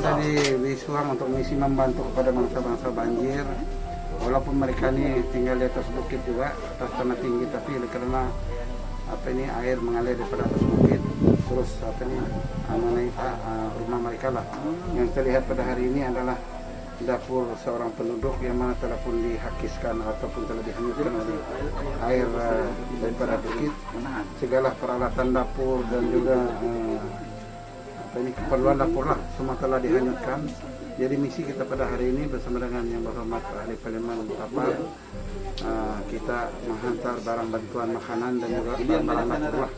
ada di Wisuang untuk misi membantu kepada bangsa-bangsa banjir. Walaupun mereka ini tinggal di atas bukit juga, atas tanah tinggi, tapi karena air mengalir daripada atas bukit, terus mengenai rumah mereka lah. Yang terlihat pada hari ini adalah dapur seorang penduduk yang mana telah pun dihakiskan ataupun telah dihanyutkan oleh air daripada bukit. Segala peralatan dapur dan juga keperluan dapur lah semua telah dihanyutkan. Jadi misi kita pada hari ini bersama dengan yang berhormat ahli parlemen Kapal, kita menghantar barang bantuan makanan dan juga barang dapur lah.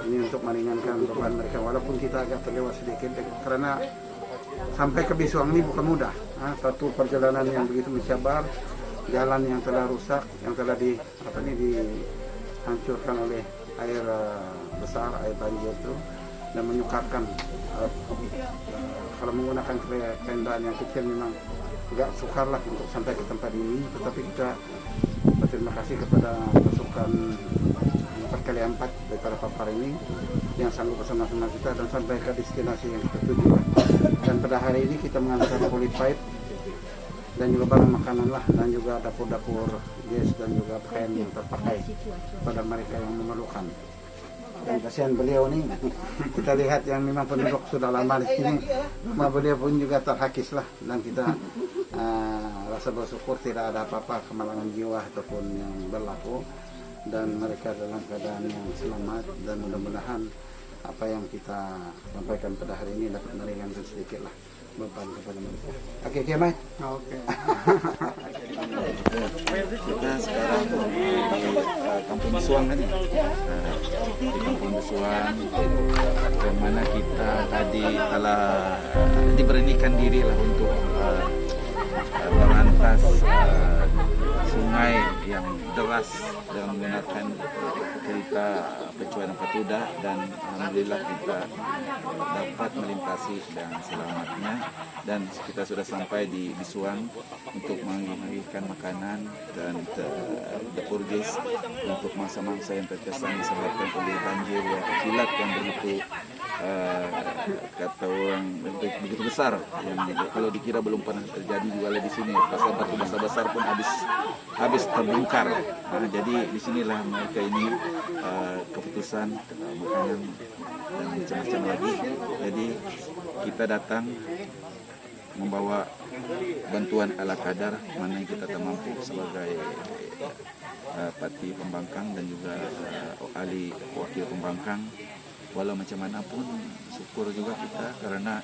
Ini untuk meringankan beban mereka, walaupun kita agak terlewat sedikit karena sampai ke Bisuang ini bukan mudah. Satu perjalanan yang begitu mencabar, jalan yang telah rusak, yang telah dihancurkan oleh air besar, air banjir itu, dan menyukarkan. Kalau menggunakan kendaraan yang kecil memang agak sukar lah untuk sampai ke tempat ini, tetapi kita berterima kasih kepada pasukan 4x4 daripada Papar ini yang sanggup bersama-sama kita dan sampai ke destinasi yang kita tuju. Dan pada hari ini kita mengantar polypipe dan juga barang makanan lah, dan juga dapur-dapur gas dan juga pakaian yang terpakai pada mereka yang memerlukan. Dan kasihan beliau nih, kita lihat yang memang penduduk sudah lama di sini, rumah beliau pun juga terhakis lah, dan kita rasa bersyukur tidak ada apa-apa kemalangan jiwa ataupun yang berlaku, dan mereka dalam keadaan yang selamat, dan mudah-mudahan apa yang kita sampaikan pada hari ini dapat meringankan sedikit lah beban kepada mereka. Oke, Kiamai? Oke. Kita sekarang di Kampung Bisuang tadi, di Kampung Bisuang, yang mana kita tadi telah diberanikan diri lah untuk merantas sungai yang deras dan menggunakan kereta pecuan Patuda, dan alhamdulillah kita dapat melintasi dengan selamatnya, dan kita sudah sampai di Bisuang untuk mengirimkan makanan dan dapur gas untuk mangsa-mangsa yang terkesan disebabkan oleh banjir yang kilat yang begitu kata orang begitu besar, yang kalau dikira belum pernah terjadi juga di sini. Pasal batu besar pun habis terbongkar. Jadi disinilah mereka ini keputusan makanan dan macam-macam lagi. Jadi kita datang membawa bantuan ala kadar mana yang kita tak mampu sebagai Pati Pembangkang dan juga ahli wakil Pembangkang. Walau macam mana pun syukur juga kita karena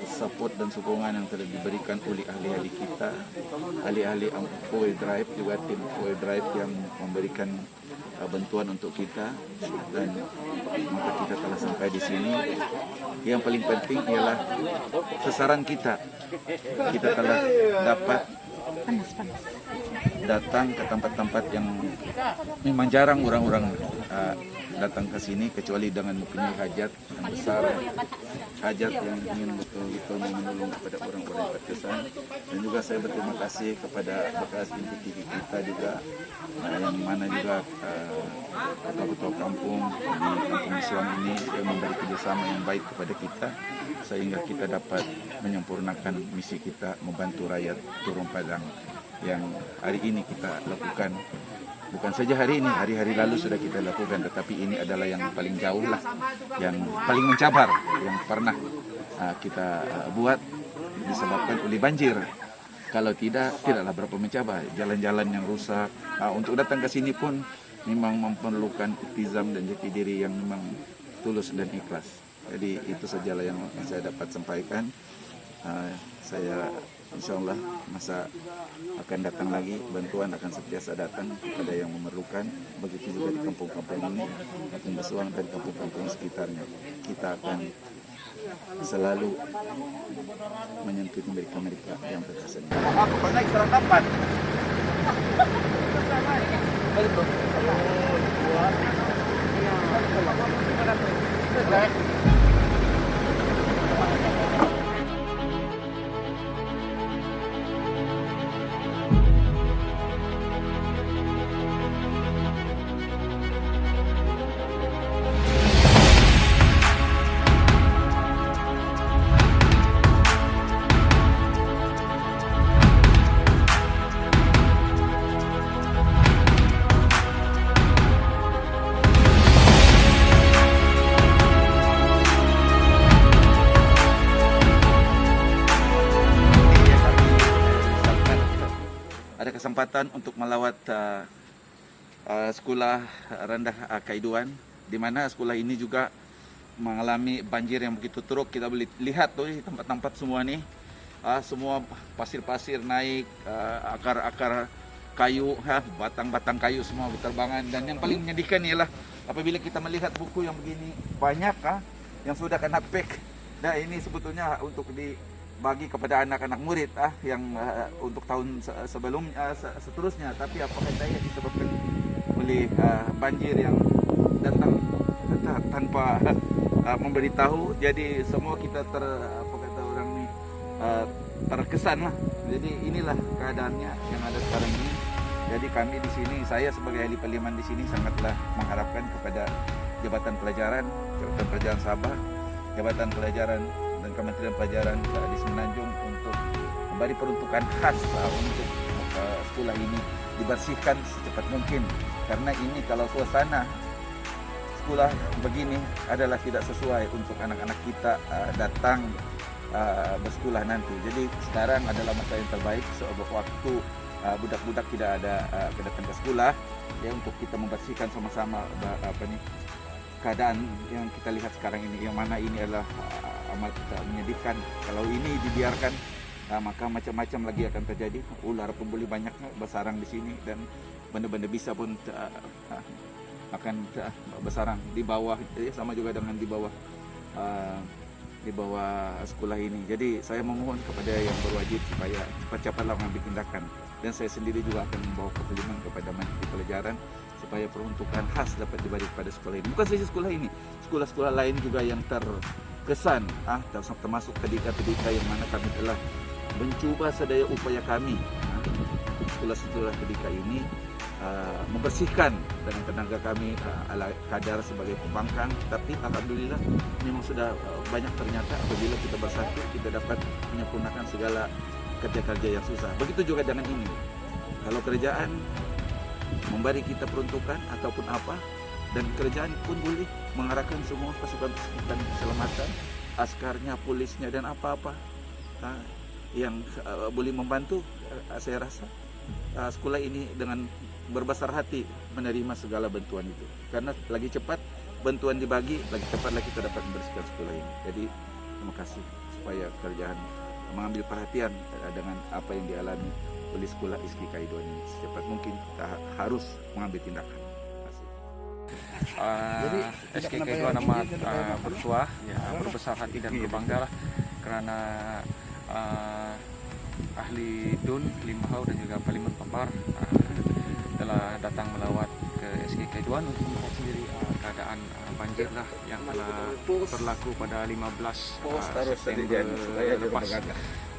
support dan sokongan yang telah diberikan oleh ahli-ahli kita, ahli-ahli Foil Drive, juga tim Foil Drive yang memberikan bantuan untuk kita, dan maka kita telah sampai di sini. Yang paling penting ialah sasaran kita telah dapat datang ke tempat-tempat yang memang jarang orang-orang datang ke sini, kecuali dengan mempunyai hajat yang besar, hajat yang ingin betul-betul menolong kepada orang-orang terkesan. Dan juga saya berterima kasih kepada bekas inti kita juga, yang mana juga ketua-ketua kampung di Kampung Bisuang ini yang memberi kerjasama yang baik kepada kita, sehingga kita dapat menyempurnakan misi kita membantu rakyat Turun Padang yang hari ini kita lakukan. Bukan saja hari ini, hari-hari lalu sudah kita lakukan, tetapi ini adalah yang paling jauh lah, yang paling mencabar yang pernah kita buat disebabkan oleh banjir. Kalau tidaklah berapa mencabar. Jalan-jalan yang rusak. Untuk datang ke sini pun memang memerlukan iltizam dan jati diri yang memang tulus dan ikhlas. Jadi itu sajalah yang saya dapat sampaikan. Saya insya-Allah masa akan datang lagi, bantuan akan sentiasa datang kepada yang memerlukan. Begitu juga di kampung-kampung ini, Kampung Bisuang dan kampung-kampung sekitarnya. Kita akan selalu menyentuh mereka-mereka yang terkesan. Aku pernah istirahat kapan? kesempatan untuk melawat sekolah rendah Kaiduan, di mana sekolah ini juga mengalami banjir yang begitu teruk. Kita boleh lihat tuh tempat-tempat semua nih, semua pasir-pasir naik, akar-akar kayu, batang-batang kayu semua berterbangan. Dan yang paling menyedihkan ialah apabila kita melihat buku yang begini banyak yang sudah kena pack. Nah, ini sebetulnya untuk dibagi kepada anak-anak murid yang untuk tahun sebelumnya seterusnya, tapi apakah daya disebabkan oleh banjir yang datang tanpa memberitahu. Jadi semua kita terkesan lah. Jadi inilah keadaannya yang ada sekarang ini. Jadi kami di sini, saya sebagai ahli parlimen di sini sangatlah mengharapkan kepada Jabatan Pelajaran Sabah, Jabatan Pelajaran dan Kementerian Pelajaran di Semenanjung untuk memberi peruntukan khas untuk sekolah ini dibersihkan secepat mungkin. Karena ini kalau suasana sekolah begini adalah tidak sesuai untuk anak-anak kita datang bersekolah nanti. Jadi sekarang adalah masa yang terbaik waktu budak-budak tidak ada datang ke sekolah, ya, untuk kita membersihkan sama-sama keadaan yang kita lihat sekarang ini, yang mana ini adalah amat menyedihkan. Kalau ini dibiarkan, maka macam-macam lagi akan terjadi. Ular pun boleh banyak bersarang di sini, dan benda-benda bisa pun akan bersarang di bawah, sama juga dengan di bawah sekolah ini. Jadi saya memohon kepada yang berwajib supaya cepat-cepatlah mengambil tindakan, dan saya sendiri juga akan membawa keputusan kepada Menteri Pelajaran supaya peruntukan khas dapat diberi kepada sekolah ini. Bukan saja sekolah ini, sekolah-sekolah lain juga yang terkesan, termasuk Kedika yang mana kami telah mencuba sedaya upaya kami, sekolah-sekolah Kedika ini membersihkan dengan tenaga kami ala kadar sebagai pembangkang. Tapi alhamdulillah memang sudah banyak ternyata apabila kita bersatu kita dapat menyempurnakan segala kerja-kerja yang susah. Begitu juga dengan ini. Kalau kerajaan memberi kita peruntukan ataupun apa, dan kerajaan pun boleh mengarahkan semua pasukan keselamatan, askarnya, polisnya, dan apa-apa yang boleh membantu, saya rasa sekolah ini dengan berbesar hati menerima segala bantuan itu. Karena lagi cepat bantuan dibagi, lagi cepatlah kita dapat membersihkan sekolah ini. Jadi terima kasih supaya kerajaan mengambil perhatian dengan apa yang dialami oleh sekolah SK Kaiduan ini. Secepat mungkin kita harus mengambil tindakan. Jadi SK Kaiduan amat bersuah, ya, berbesar hati dan berbangga lah karena ahli DUN Limbahau dan juga Parlimen Papar telah datang melawat ke SK Kaiduan untuk melihat sendiri keadaan banjir lah yang telah berlaku pada 15 September lepas.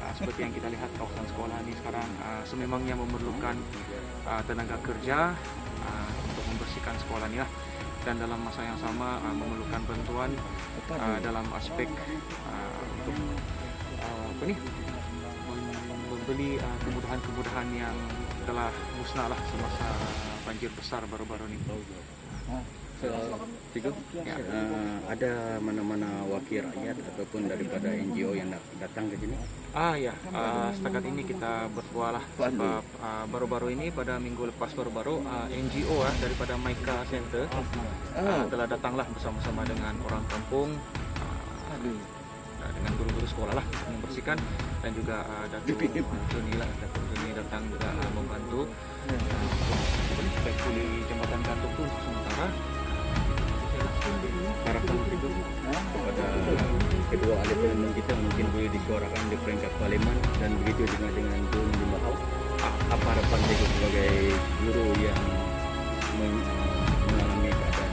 Seperti yang kita lihat kawasan sekolah ini sekarang sememangnya memerlukan tenaga kerja untuk membersihkan sekolah ini lah, dan dalam masa yang sama memerlukan bantuan dalam aspek untuk membeli kemudahan-kemudahan yang telah musnah lah semasa banjir besar baru-baru ini. Ada mana-mana wakil rakyat ataupun daripada NGO yang datang ke sini? Setakat ini kita bersuah lah, sebab baru-baru ini pada minggu lepas baru-baru NGO daripada Maika Center telah datanglah bersama-sama dengan orang kampung, dengan guru-guru sekolah lah membersihkan, dan juga Datuk Joni datang juga membantu untuk pulih jembatan gantung itu untuk sementara. Harapan itu kepada kedua ahli parlimen kita mungkin boleh disuarakan di peringkat parlimen, dan begitu juga dengan DUN Limbahau. Apa harapan itu sebagai guru yang mengalami keadaan?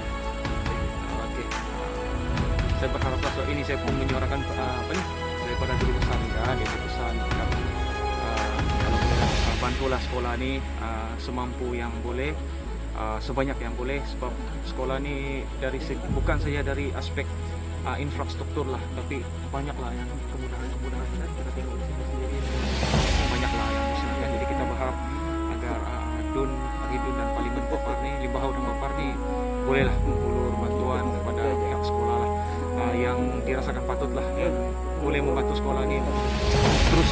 Saya berharap soal ini saya pun menyuarakan daripada guru besar di pesan kalau boleh bantulah sekolah ini semampu yang boleh, sebanyak yang boleh, sebab sekolah ini bukan saja dari aspek infrastruktur lah, tapi banyaklah yang kemudahan-kemudahan kita tengok di sini sendiri, banyaklah yang musnahkan. Jadi kita berharap agar DUN dan Parlimen Papar ni, Limbahau dan Papar ni bolehlah mengulur bantuan kepada pihak sekolah lah, yang dirasakan patut lah, yang boleh membantu sekolah ni terus